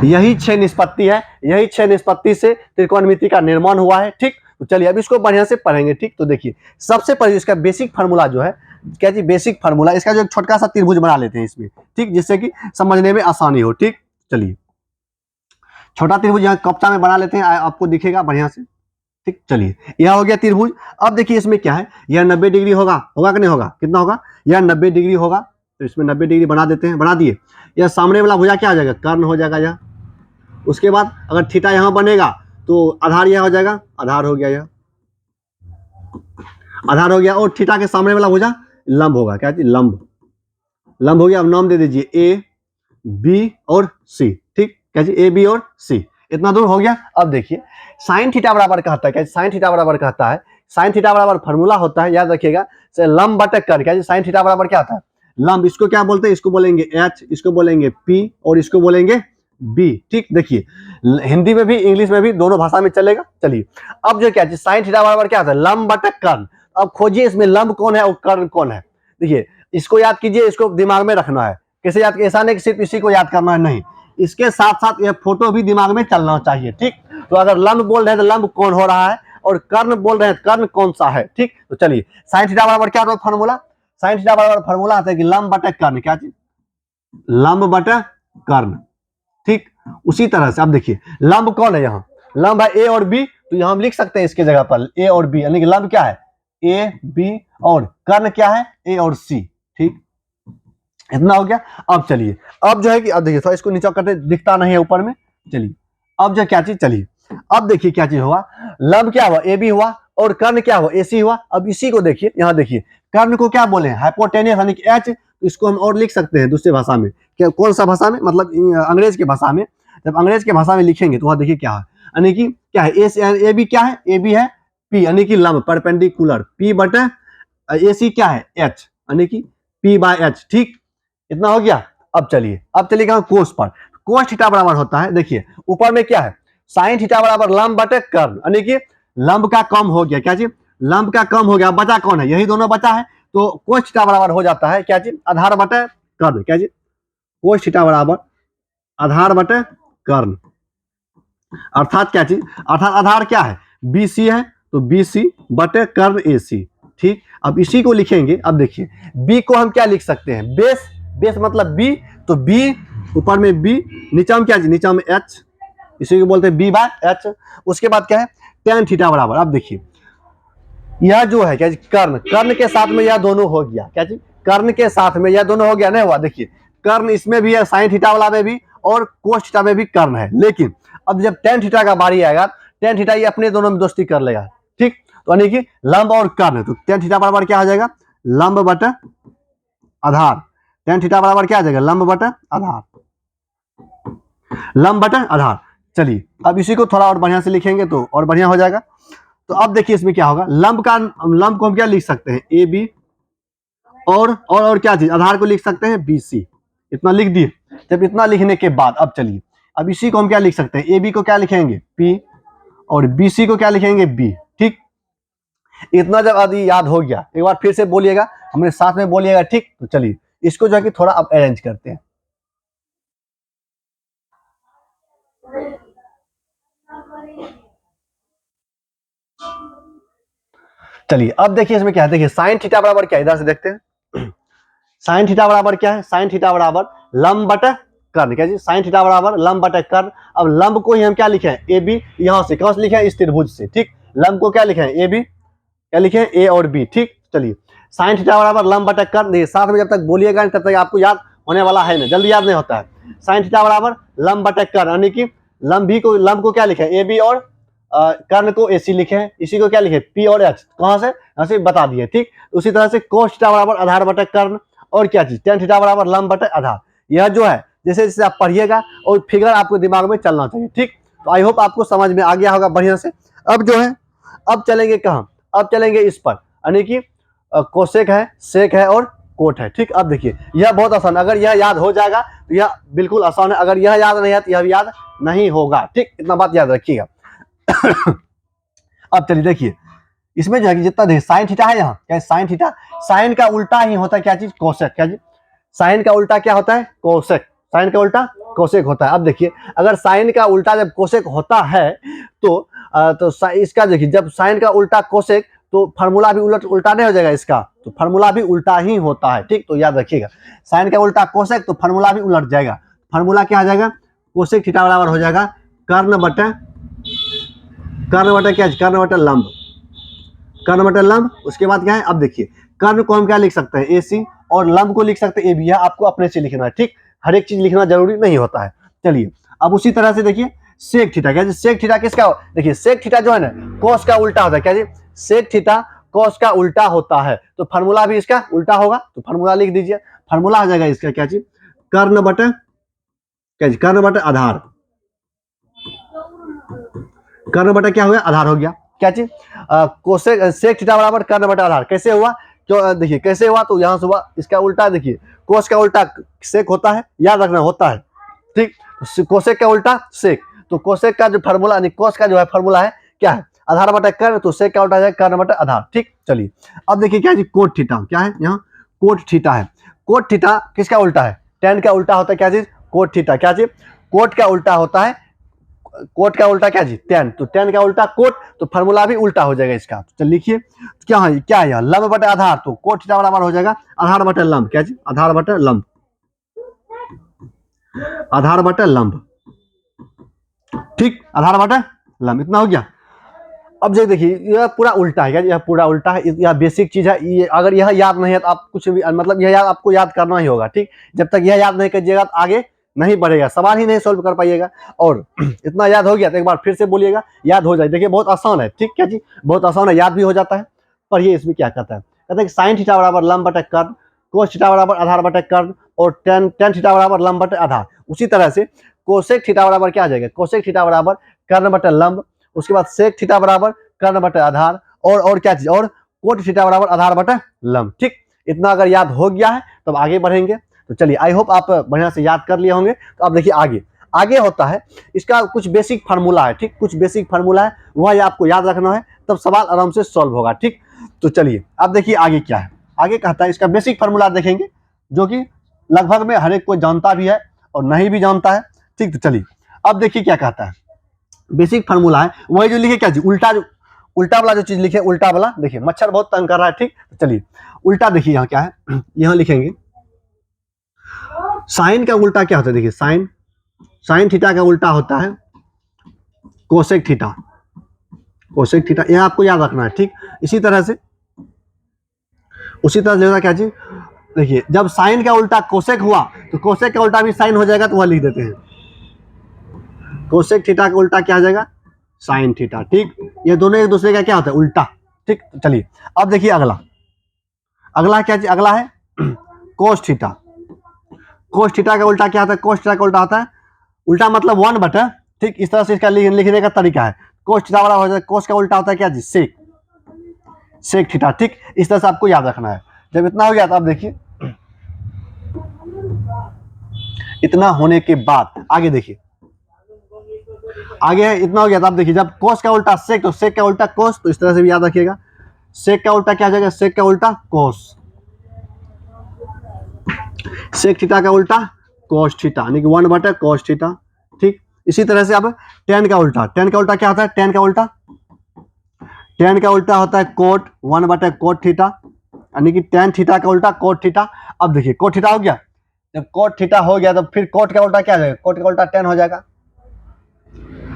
यही 6 निष्पत्ति है, यही 6 निष्पत्ति से त्रिकोणमिति का निर्माण हुआ है। ठीक, तो चलिए अब इसको बढ़िया से पढ़ेंगे। ठीक, तो देखिए सबसे पहले इसका बेसिक फार्मूला जो है, क्या जी, बेसिक फार्मूला, इसका जो छोटा सा त्रिभुज बना लेते हैं इसमें। ठीक, जिससे कि समझने में आसानी हो। ठीक, चलिए छोटा त्रिभुज यहाँ कप्ता में बना लेते हैं, आपको दिखेगा बढ़िया से। ठीक, चलिए यह हो गया त्रिभुज। अब देखिए इसमें क्या है, यह 90 डिग्री होगा, होगा कि नहीं होगा, कितना होगा, यह 90 डिग्री होगा। तो इसमें 90 डिग्री बना देते हैं, बना दिए। यह सामने वाला भुजा क्या हो जाएगा, कर्ण हो जाएगा। यह उसके बाद अगर थीटा यहाँ बनेगा तो आधार यह हो जाएगा, आधार हो गया, यह आधार हो गया, और थीटा के सामने वाला भुजा लंब होगा, क्या चीज, लंब, लंब हो गया। अब नाम दे दीजिए ए बी और सी, ठीक, क्या चीज, ए बी और सी, इतना दूर हो गया। अब देखिए साइन थीटा बराबर कहता है, क्या साइन थीटा बराबर कहता है, साइन थीटा बराबर फॉर्मूला होता है, याद रखिएगा, लंब बटे कर्ण, क्या साइन थीटा बराबर क्या होता है, लंब, इसको क्या बोलते हैं, इसको बोलेंगे एच, इसको बोलेंगे पी और इसको बोलेंगे बी, ठीक। देखिए हिंदी में भी इंग्लिश में भी दोनों भाषा में चलेगा। चलिए अब जो क्या चीज साइन थीटा बराबर क्या होता है, लंब बटे कर्ण। अब खोजिए इसमें लंब कौन है और कर्ण कौन है। देखिए इसको याद कीजिए, इसको दिमाग में रखना है, कैसे याद, ऐसा नहीं कि सिर्फ इसी को याद करना है, नहीं, इसके साथ साथ यह फोटो भी दिमाग में चलना चाहिए, ठीक। तो अगर लंब बोल रहे हैं तो लंब कौन हो रहा है, और कर्ण बोल रहे हैं कर्ण कौन सा है, ठीक। तो चलिए साइन थीटा बराबर क्या होता है फॉर्मूला, साइन थीटा बराबर फॉर्मूला आता है कि लंब बटे कर्ण, क्या चीज, लंब बटे कर्ण, ठीक। उसी तरह से अब देखिए लंब कौन है, यहाँ लंब है ए और बी, तो यहाँ हम लिख सकते हैं इसके जगह पर ए और बी, यानी कि लंब क्या है ए बी, और कर्ण क्या है ए और सी, ठीक, इतना हो गया। अब चलिए अब जो है कि अब देखिए थोड़ा इसको नीचा करते, दिखता नहीं है ऊपर में। चलिए अब जो क्या चीज, चलिए अब देखिए क्या चीज हुआ, लंब क्या हुआ ए बी हुआ, और कर्ण क्या हुआ ए सी हुआ। अब इसी को देखिए, यहाँ देखिए कर्ण को क्या बोले, हाइपोटेनियस यानी कि एच, तो इसको हम और लिख सकते हैं दूसरे भाषा में, क्या, कौन सा भाषा में, मतलब अंग्रेज की भाषा में। जब अंग्रेज की भाषा में लिखेंगे तो वहां देखिए क्या है, यानी कि क्या है ए बी, क्या है ए बी है पी, यानी कि लंब परपेंडिकुलर, पी बटे ए सी क्या है एच, यानी कि पी बाय एच, ठीक, इतना हो गया। अब चलिए कोस पर, कोस थीटा बराबर होता है, देखिए ऊपर में क्या है साइन थीटा बराबर लंब बटे कर्ण, यानी कि लंब का कम हो गया, क्या चीज, लंब का कम हो गया, बचा कौन है, यही दोनों बचा है, तो कोस थीटा बराबर हो जाता है क्या चीज, आधार बटे कर्ण, क्या चीज, कोस थीटा बराबर आधार बटे कर्ण, अर्थात क्या चीज, अर्थात आधार क्या है बी सी है, तो बी सी बटे कर्ण ए सी, ठीक। अब इसी को लिखेंगे, अब देखिए बी को हम क्या लिख सकते हैं, बेस, बेस मतलब बी, तो बी ऊपर में बी, नीचा में क्या चीज, नीचा में एच, इसी को बोलते हैं बी बाय एच। उसके बाद क्या है टेन थीटा बराबर, अब देखिए यह जो है क्या कर्ण, कर्ण के साथ में यह दोनों हो गया, क्या चीज, कर्ण के साथ में यह दोनों हो गया, नहीं हुआ, देखिए कर्ण इसमें भी है, साइन थीटा वाला में भी और कोस थीटा में भी कर्ण है, लेकिन अब जब टेन थीटा का बारी आएगा, टेन थीटा ये अपने दोनों में दोस्ती कर लेगा, ठीक। तो यानी कि लंब और कर्ण, तो टेन थीटा बराबर क्या हो जाएगा, लंब बटे आधार, टेन थीटा बराबर क्या आ जाएगा, लंब बटे आधार, लंब बटे आधार। चलिए अब इसी को थोड़ा और बढ़िया से लिखेंगे तो और बढ़िया हो जाएगा। तो अब देखिए इसमें क्या होगा, लंब को हम क्या लिख सकते हैं ए बी, और क्या चीज, आधार को लिख सकते हैं बी सी, इतना लिख दिए। जब इतना लिखने के बाद अब चलिए अब इसी को हम क्या लिख सकते हैं, ए बी को क्या लिखेंगे पी, और बी सी को क्या लिखेंगे बी, ठीक। इतना जब आदि याद हो गया, एक बार फिर से बोलिएगा, हमने साथ में बोलिएगा, ठीक। तो चलिए इसको जो है कि थोड़ा अब अरेंज करते हैं। चलिए अब देखिए इसमें क्या है, देखिए साइन थीटा बराबर क्या है, इधर से देखते हैं, साइन थीटा बराबर क्या है, साइन थीटा बराबर लंब बटे कर्ण, क्या जी, साइन थीटा बराबर लंब बटे कर्ण। अब लंब को ही हम क्या लिखे हैं ए बी, यहां से कहां से लिखे हैं, इस त्रिभुज से, ठीक। लंब को क्या लिखे हैं ए बी, क्या लिखे हैं ए और बी, ठीक। चलिए साइन थीटा बराबर लंब बटे कर्ण, देखिए साथ में जब तक बोलिएगा तब तक आपको याद होने वाला है नहीं, जल्दी याद नहीं होता है। साइन थीटा बराबर लंब बटे कर्ण, यानी कि लंब को क्या लिखे ए बी, और कर्ण को ए सी लिखे हैं, इसी को क्या लिखे पी और एच, कहां से, यहाँ से बता दिए, ठीक। उसी तरह से कोस थीटा बराबर आधार बटे कर्ण, और क्या चीज टेन थीटा बराबर लंब बटे आधार। यह जो है जैसे जैसे आप पढ़िएगा और फिगर आपको दिमाग में चलना चाहिए, ठीक। तो आई होप आपको समझ में आ गया होगा बढ़िया से। अब जो है अब चलेंगे कहाँ, अब चलेंगे इस पर, यानी कि कोसेक है, सेक है और कोट है, ठीक। अब देखिए यह बहुत आसान, अगर यह याद हो जाएगा तो यह बिल्कुल आसान है, अगर यह याद नहीं है तो यह भी याद नहीं होगा, ठीक। इतना बात याद रखिएगा। अब चलिए देखिए इसमें जो है कि जितना देखिए साइन थीटा है, यहाँ क्या साइन थीटा, साइन का उल्टा ही होता है क्या चीज, कोसेक, क्या चीज, साइन का उल्टा क्या होता है, कोसेक, साइन का उल्टा कोसेक होता है। अब देखिए अगर साइन का उल्टा जब कोसेक होता है तो इसका देखिए जब साइन का उल्टा कोसेक, तो फार्मूला भी उल्टा नहीं हो जाएगा इसका, तो फार्मूला भी उल्टा ही होता है, ठीक। तो याद रखिएगा साइन का उल्टा कोसेक, तो फार्मूला भी उलट जाएगा, फार्मूला क्या आ जाएगा, कोसेक थीटा बराबर हो जाएगा कर्ण बटे क्या, कर्ण बटे लंब, कर्ण बटे लंब। उसके बाद क्या है, अब देखिए कर्ण को हम क्या लिख सकते हैं ए सी, और लंब को लिख सकते हैं ए बी, आपको अपने से लिखना है, ठीक। हर एक चीज लिखना जरूरी नहीं होता है। चलिए अब उसी तरह से देखिए सेक थीटा, क्या जी सेक थीटा किसका, देखिए सेक थीटा जो है ना कोस का उल्टा होता है, क्या जी सेक थीटा कोस का उल्टा होता है, तो फार्मूला भी इसका उल्टा होगा, तो फार्मूला लिख दीजिए, फार्मूला आ जाएगा इसका क्या जी कर्ण बटे, क्या जी कर्ण बटे आधार, कर्ण बटे क्या हो गया आधार हो गया, क्या चीज कोसेक सेक थीटा बराबर कर्ण बटे आधार, कैसे हुआ, क्यों देखिए कैसे हुआ, तो यहां से हुआ इसका उल्टा, देखिए कोस का उल्टा सेक होता है, याद रखना होता है, ठीक, कोसेक का उल्टा सेक, तो कोसेक का जो फार्मूला कोस का जो है फार्मूला है क्या है आधार बटे कर्ण, तो सेक का उल्टा है कर्ण बटे आधार, ठीक। चलिए अब देखिए क्या जी कोट थीटा, क्या है यहाँ कोट थीटा है, कोट थीटा किसका उल्टा है, टेन का उल्टा होता है क्या चीज कोट थीटा, क्या चीज कोट का उल्टा होता है, कोट का उल्टा क्या जी टेन, तो टेन का उल्टा कोट, तो फार्मूला भी उल्टा हो जाएगा इसका, तो लिखिए क्या है, क्या है लंब बटे आधार, तो कोट थीटा बराबर हो जाएगा आधार बटे लंब, क्या जी आधार बटे लंब, आधार बटे लंब, ठीक आधार बटे लंब, इतना हो गया। अब जो देखिए यह पूरा उल्टा है, यह पूरा उल्टा है, यह बेसिक चीज है, ये अगर यह याद नहीं है तो आप कुछ भी मतलब यह याद आपको याद करना ही होगा, ठीक, जब तक यह याद नहीं कीजिएगा तो आगे नहीं बढ़ेगा, सवाल ही नहीं सोल्व कर पाइएगा, और इतना याद हो गया तो एक बार फिर से बोलिएगा याद हो जाए, देखिए बहुत आसान है, ठीक, क्या जी बहुत आसान है, याद भी हो जाता है। पर ये इसमें क्या कहता है, कहते हैं कि साइन थीटा बराबर लंब बटे कर्ण, कोस थीटा बराबर आधार बटे कर्ण, और टेन थीटा बराबर लंब बटे आधार, उसी तरह से कोसेक थीटा बराबर क्या आ जाएगा, कोसेक थीटा बराबर कर्ण बटे लंब, उसके बाद सेक थीटा बराबर कर्ण बटे आधार, और क्या चीज, और कोट थीटा बराबर आधार बटे लंब, ठीक, इतना अगर याद हो गया है तब आगे बढ़ेंगे। तो चलिए आई होप आप बढ़िया से याद कर लिए होंगे। तो अब देखिए आगे आगे होता है इसका कुछ बेसिक फार्मूला है, ठीक, कुछ बेसिक फार्मूला है, वह आपको याद रखना है, तब सवाल आराम से सॉल्व होगा, ठीक। तो चलिए अब देखिए आगे क्या है, आगे कहता है इसका बेसिक फार्मूला देखेंगे, जो कि लगभग में हर एक कोई जानता भी है और नहीं भी जानता है, ठीक। तो चलिए अब देखिए क्या कहता है, बेसिक फार्मूला है वही जो लिखे क्या जी उल्टा वाला जो चीज लिखे, उल्टा वाला, देखिए मच्छर बहुत तंग कर रहा है, ठीक। तो चलिए उल्टा देखिए यहाँ क्या है, यहाँ लिखेंगे साइन का उल्टा क्या होता है, देखिए साइन थीटा का उल्टा होता है कोसेक थीटा, कोसेक थीटा यह आपको याद रखना है, ठीक। इसी तरह से उसी तरह से क्या चीज, देखिए जब साइन का उल्टा कोसेक हुआ तो कोसेक का उल्टा भी साइन हो जाएगा, तो वह लिख देते हैं कोसेक थीटा का उल्टा क्या आ जाएगा साइन थीटा, ठीक। ये दोनों एक दूसरे का क्या होता है उल्टा, ठीक। चलिए अब देखिए अगला अगला क्या चीज, अगला है कोस थीटा, कोस थीटा का उल्टा क्या होता है, कोस थीटा का उल्टा होता है उल्टा मतलब वन बटा, ठीक, इस तरह से इसका लिखने का तरीका है, कोस थीटा बराबर हो जाए, कोस का उल्टा होता है क्या जी सेक, सेक थीटा, ठीक, इस तरह से आपको याद रखना है। जब इतना हो गया तो आप देखिए इतना होने के बाद आगे देखिए, आगे है इतना हो गया तो आप देखिए जब कोस का उल्टा सेक, तो सेक का उल्टा कोस, तो इस तरह से भी याद रखिएगा, सेक का उल्टा क्या आ जाएगा, सेक का उल्टा कोस, सेक थीटा का उल्टा कोस थीटा, यानी कि वन बटे कोस थीटा, ठीक। इसी तरह से अब टेन का उल्टा क्या होता है, टेन का उल्टा होता है कोट, वन बटे कोट थीटा, यानी कि टेन थीटा का उल्टा कोट थीटा। अब देखिए कोट थीटा हो गया, जब कोट थीटा हो गया तो फिर कोट का उल्टा क्या हो जाएगा, कोट का उल्टा टेन हो जाएगा,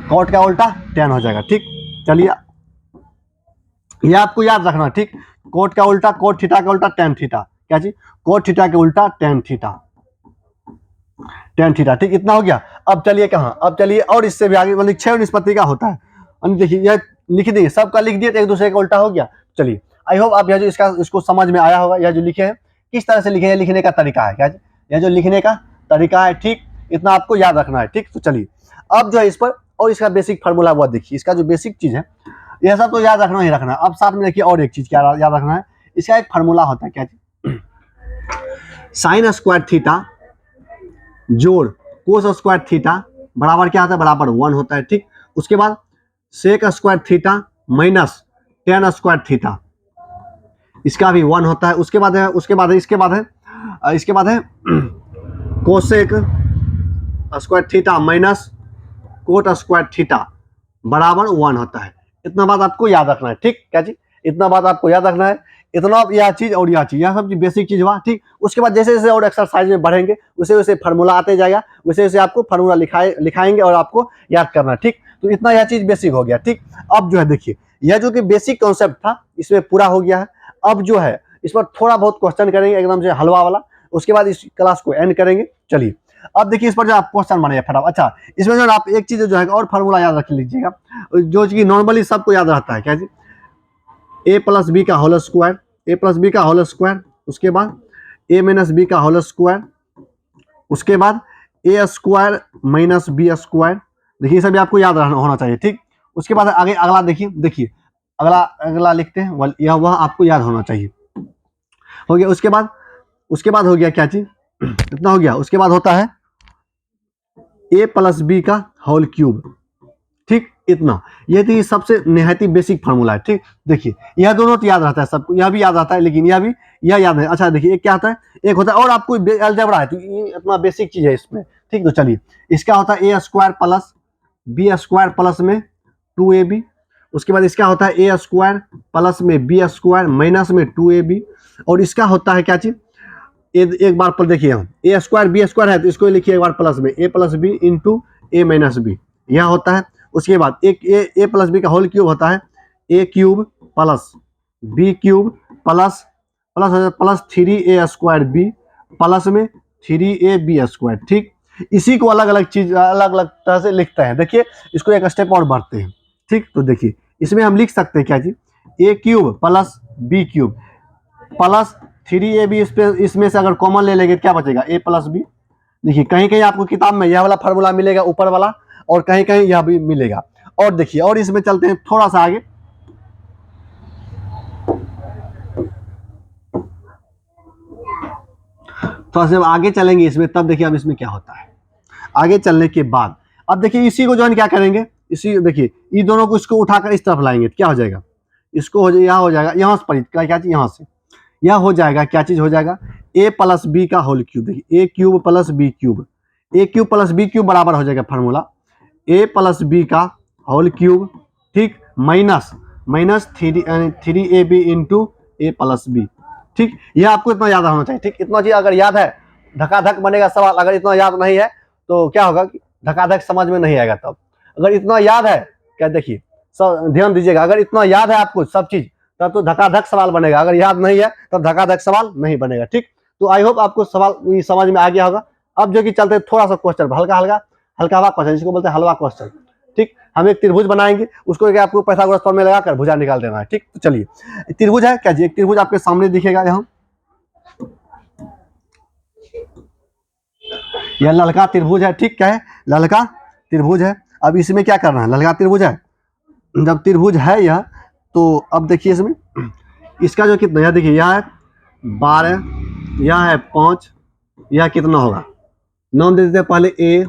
कोट का उल्टा टेन हो जाएगा, ठीक। चलिए यह आपको याद रखना, ठीक, कोट का उल्टा कोट थीटा का उल्टा टेन थीटा, क्या चीज कोट थीटा के उल्टा टेन थीटा, ठीक, इतना हो गया। अब चलिए कहाँ, अब चलिए और इससे भी आगे, मतलब क्षय निष्पत्ति का होता है, देखिए यह लिख दिए, सबका लिख दिए तो एक दूसरे का उल्टा हो गया। चलिए आई होप आप यह जो इसको समझ में आया होगा, यह जो लिखे हैं किस तरह से लिखे हैं, लिखने का तरीका है, क्या यह जो लिखने का तरीका है, ठीक, इतना आपको याद रखना है, ठीक। तो चलिए अब जो है इस पर और इसका बेसिक फार्मूला हुआ, देखिए इसका जो बेसिक चीज है यह सब तो याद रखना ही रखना। अब साथ में देखिए और एक चीज क्या याद रखना है, इसका एक फार्मूला होता है, क्या साइन स्क्वायर थीटा जोड़ कोस स्क्वायर थीटा बराबर क्या होता है, बराबर वन होता है, ठीक। उसके बाद sec square theta minus tan square theta, इसका भी वन होता है। उसके बाद है cosec square theta minus cot square theta बराबर वन होता है। इतना बात आपको याद रखना है, ठीक, क्या जी इतना बात आपको याद रखना है, इतना यह चीज और यह चीज, यह सब चीज बेसिक चीज हुआ, ठीक। उसके बाद जैसे जैसे और एक्सरसाइज में बढ़ेंगे वैसे वैसे फार्मूला आते जाएगा, वैसे वैसे आपको फार्मूला लिखाएंगे और आपको याद करना, ठीक। तो इतना यह चीज बेसिक हो गया, ठीक। अब जो है देखिए यह जो कि बेसिक कॉन्सेप्ट था इसमें पूरा हो गया है। अब जो है इस पर थोड़ा बहुत क्वेश्चन करेंगे एकदम से हलवा वाला, उसके बाद इस क्लास को एंड करेंगे। चलिए अब देखिए इस पर जो आप क्वेश्चन बनेगा फटाफट। अच्छा, इसमें जो आप एक चीज जो है और फार्मूला याद रख लीजिएगा, जो कि नॉर्मली सबको याद रहता है, क्या जी, ए प्लस बी का होल स्क्वायर, ए प्लस बी का होल स्क्वायर, उसके बाद ए माइनस बी का होल स्क्वायर, उसके बाद ए स्क्वायर माइनस बी स्क्वायर। देखिए सभी आपको याद रहना होना चाहिए, ठीक। उसके बाद आगे अगला देखिए, देखिए अगला अगला लिखते हैं, यह वह आपको याद होना चाहिए। हो गया, उसके बाद हो गया क्या चीज, इतना हो गया। उसके बाद होता है ए प्लस बी का होल क्यूब, ठीक, इतना। ये थी सबसे निहायती बेसिक फार्मूला है, ठीक। देखिए यह दोनों तो याद रहता है सबको, यह भी याद रहता है, लेकिन यह याद नहीं। अच्छा देखिए, एक क्या होता है, एक होता है और आपको अलजेब्रा है, तो ये इतना बेसिक चीज है इसमें, ठीक। तो चलिए, इसका होता है a square plus b square plus में 2ab। उसके बाद इसका होता है ए स्क्वायर प्लस में बी स्क्वायर माइनस में 2ab। और इसका होता है क्या चीज, एक बार पर देखिए, हम ए स्क्वायर बी स्क्वायर है तो इसको लिखिए एक बार प्लस में a plus b into a minus b, यह होता है। उसके बाद एक ए प्लस बी का होल क्यूब होता है a cube plus b cube plus plus plus 3a square b plus में 3a बी स्क्वायर, ठीक। इसी को अलग अलग चीज अलग अलग तरह से लिखते हैं। देखिए इसको एक स्टेप और बढ़ते हैं, ठीक। तो देखिए इसमें हम लिख सकते हैं क्या जी, a cube plus b cube plus 3ab, इसमें से अगर कॉमन ले लेंगे क्या बचेगा, ए प्लस बी। देखिए कहीं कहीं आपको किताब में यह वाला फार्मूला मिलेगा ऊपर वाला, और कहीं कहीं यह भी मिलेगा। और देखिए, और इसमें चलते हैं थोड़ा सा आगे, थोड़ा सा आगे चलेंगे इसमें, तब देखिए अब इसमें क्या होता है। आगे चलने के बाद अब देखिए इसी को जो है क्या करेंगे, इसी देखिए ये दोनों को इसको उठाकर इस तरफ लाएंगे, क्या हो जाएगा, इसको हो जाएगा, हो जाएगा यहाँ से क्या चीज, यहाँ से यह हो जाएगा, क्या चीज हो जाएगा, ए प्लस बी का होल क्यूब। देखिए ए क्यूब प्लस बी क्यूब, ए क्यूब प्लस बी क्यूब बराबर हो जाएगा फार्मूला ए प्लस बी का होल क्यूब, ठीक, माइनस माइनस 3ab इंटू ए प्लस बी, ठीक। यह आपको इतना याद होना चाहिए, ठीक। इतना चीज अगर याद है धकाधक बनेगा सवाल, अगर इतना याद नहीं है तो क्या होगा कि धकाधक समझ में नहीं आएगा। तब अगर इतना याद है, क्या देखिए सब ध्यान दीजिएगा, अगर इतना याद है आपको सब चीज तब तो धकाधक सवाल बनेगा, अगर याद नहीं है तब धकाधक सवाल नहीं बनेगा, ठीक। तो आई होप आपको सवाल समझ में आ गया होगा। अब जो कि चलते थोड़ा सा क्वेश्चन हल्का हल्का हल्का क्वेश्चन, जिसको बोलते हैं हलवा क्वेश्चन, ठीक। हम एक त्रिभुज बनाएंगे, उसको क्या आपको पाइथागोरस प्रमेय लगाकर भुजा निकाल देना है, ठीक। तो चलिए त्रिभुज है क्या जी, एक त्रिभुज आपके सामने दिखेगा यहाँ, यह ललका त्रिभुज है, ठीक। क्या है, ललका त्रिभुज है। अब इसमें क्या करना है, ललका त्रिभुज है, जब त्रिभुज है यह, तो अब देखिए इसमें इसका जो कितना, यह देखिए यह है 12, यह है 5, यह कितना होगा, नाम दे देते हैं पहले ए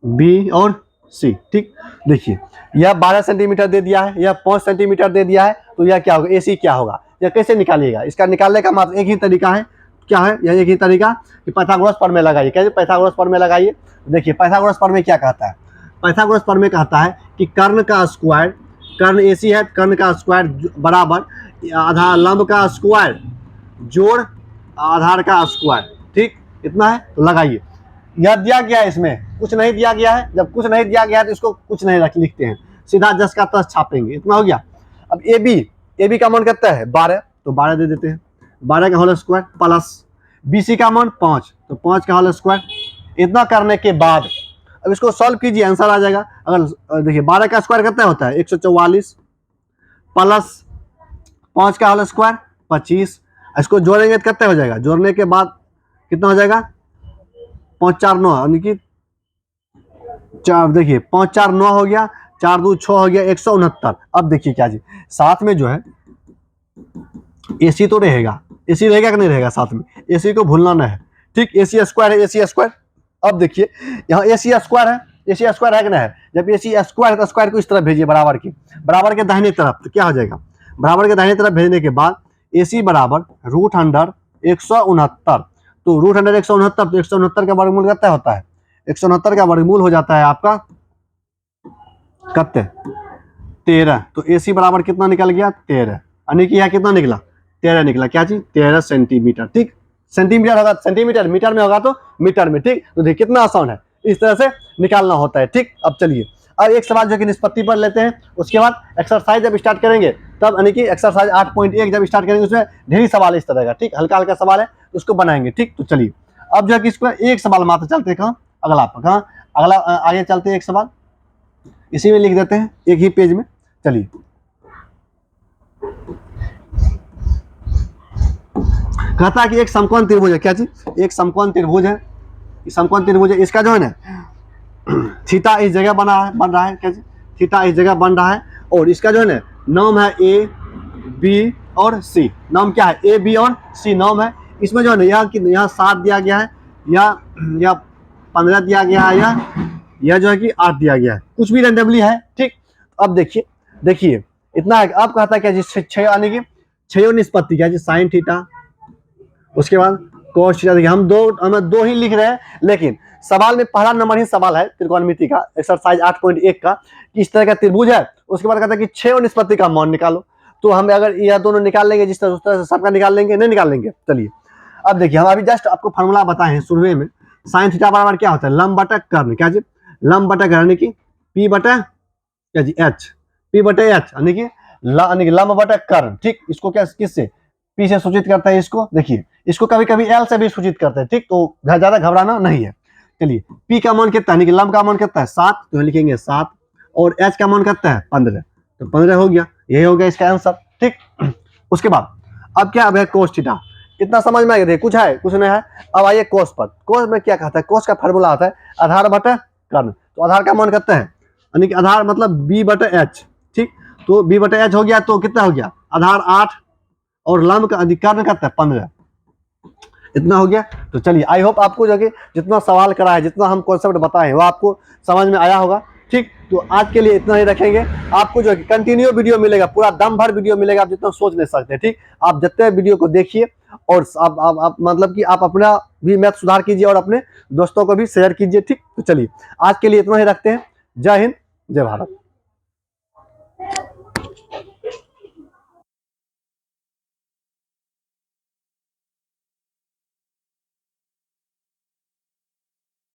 बी और सी, ठीक। देखिए यह 12 सेंटीमीटर दे दिया है, यह 5 सेंटीमीटर दे दिया है, तो यह क्या होगा, ए सी क्या होगा, यह कैसे निकालिएगा, इसका निकालने का मात्र एक ही तरीका है, क्या है, यह एक ही तरीका कि पाइथागोरस प्रमेय लगाइए। कैसे पाइथागोरस प्रमेय लगाइए, देखिए पाइथागोरस प्रमेय क्या कहता है, पाइथागोरस प्रमेय कहता है कि कर्ण का स्क्वायर, कर्ण एसी है, कर्ण का स्क्वायर बराबर आधार लंब का स्क्वायर जोड़ आधार का स्क्वायर, ठीक। इतना है, तो लगाइए। यह दिया गया है, इसमें कुछ नहीं दिया गया है, जब कुछ नहीं दिया गया है तो इसको कुछ नहीं लिखते हैं, सीधा जस का तस छापेंगे, इतना हो गया। अब ए बी का मान कितना है 12, तो 12 दे देते हैं, 12 का whole square plus b c का मान 5, तो 5 का होल स्क्वायर। इतना करने के बाद अब इसको सॉल्व कीजिए, आंसर आ जाएगा। अगर देखिए 12 का स्क्वायर कितना होता है 144 प्लस 5 का होल स्क्वायर 25, इसको जोड़ेंगे तो कितना हो जाएगा, जोड़ने के बाद कितना हो जाएगा 5 4 9, यानी कि 4, देखिए 5 4 9 हो गया, 4 2 6 हो गया, 169। अब देखिए क्या जी, साथ में जो है एसी तो रहेगा, एसी रहेगा कि नहीं रहेगा, साथ में एसी को भूलना नहीं है, ठीक। एसी स्क्वायर है, एसी स्क्वायर। अब देखिए यहाँ एसी स्क्वायर है, एसी स्क्वायर है कि नहीं है, जब एसी स्क्वायर है तो स्क्वायर को इस तरफ भेजिए बराबर के दाहिने तरफ, तो क्या हो जाएगा, बराबर के दाहिने तरफ भेजने के बाद एसी बराबर रूट अंडर 169, तो रूट अंडर 169, तो 169 का वर्गमूल कितना होता है, 169 का वर्गमूल हो जाता है आपका कितने 13, तो एसी बराबर कितना निकल गया 13, यानी कि यहाँ कितना निकला 13 निकला, क्या चीज 13 सेंटीमीटर, ठीक। सेंटीमीटर होगा सेंटीमीटर, मीटर में होगा तो मीटर में, ठीक। तो देखिए कितना आसान है, इस तरह से निकालना होता है, ठीक। अब चलिए और एक सवाल जो कि निष्पत्ति पर लेते हैं, उसके बाद एक्सरसाइज जब स्टार्ट करेंगे तब, यानी कि एक्सरसाइज 8.1 जब स्टार्ट करेंगे उसमें ढेरी सवाल इस तरह का, ठीक, हल्का हल्का सवाल है उसको बनाएंगे, ठीक। तो चलिए अब जो है कि इसको एक सवाल मात्र चलते हैं कहाँ, अगला पर, कहाँ अगला आगे चलते हैं, एक सवाल इसी में लिख देते हैं एक ही पेज में। चलिए कहता है कि एक समकोण त्रिभुज है, क्या चीज, एक समकोण त्रिभुज है, समकोण त्रिभुज है, इसका जो है ना थीटा इस जगह बन रहा है, क्या चीज, थीटा इस जगह बन रहा है, और इसका जो है ना नाम है ए बी और सी, नाम क्या है, ए बी और सी नाम है। इसमें जो है ना यहाँ 7 दिया गया है, या 15 दिया गया है, या जो है कि 8 दिया गया है, कुछ भी रेंडमली है, ठीक। अब देखिए इतना है। अब कहता है क्या जी, 6 आने की 6 निष्पत्ति क्या जी, साइन थीटा, उसके बाद कोस थीटा। देखिए हम दो ही लिख रहे हैं, लेकिन सवाल में पहला नंबर ही सवाल है त्रिकोणमिति का, एक्सरसाइज 8.1 का, कि इस तरह का त्रिभुज है, उसके बाद कहता है कि 6 निष्पत्ति का मान निकालो। तो हम अगर यह दोनों निकाल लेंगे, जिस तरह उस तरह से सबका निकाल लेंगे, नहीं निकाल लेंगे। चलिए अब देखिए, हम अभी जस्ट आपको फॉर्मूला बताए हैं शुरू में, साइन थीटा बराबर क्या होता है, लंब बटा कर्ण, क्या जी, लंब बटा कर्ण, यानी कि पी बटा क्या जी एच, पी बटे एच, यानी कि लंब बटा कर्ण, ठीक। इसको क्या किससे, पी से सूचित करता है, इसको देखिए, इसको कभी कभी एल से भी सूचित करते हैं, ठीक। तो ज्यादा घबराना नहीं है। चलिए पी का मान कितना है, लंब का मान कितना है 7, तो लिखेंगे 7, और एच का मान कितना है 15, तो 15 हो गया, यही हो गया इसका आंसर, ठीक। उसके बाद अब क्या, अब है कोस थीटा, इतना समझ में आ गया, कुछ है कुछ नहीं है। अब आइए कोस पर, कोस में क्या कहता है, कोस का फार्मूला आता है आधार बटा कर्ण, तो आधार का मान कितना है, यानी कि आधार मतलब बी बटा एच, ठीक। तो बी बटा एच हो गया, तो कितना हो गया, आधार 8, और लंब का कर्ण कितना है 15, इतना हो गया। तो चलिए आई होप आपको जो कि जितना सवाल करा है, जितना हम कॉन्सेप्ट बताए हैं, वो आपको समझ में आया होगा, ठीक। तो आज के लिए इतना ही रखेंगे। आपको जो कंटिन्यू वीडियो मिलेगा, पूरा दम भर वीडियो मिलेगा, आप जितना सोच नहीं सकते, ठीक। आप जितने वीडियो को देखिए, और आप मतलब कि आप अपना भी मैथ सुधार कीजिए, और अपने दोस्तों को भी शेयर कीजिए, ठीक। तो चलिए आज के लिए इतना ही रखते हैं। जय हिंद, जय भारत।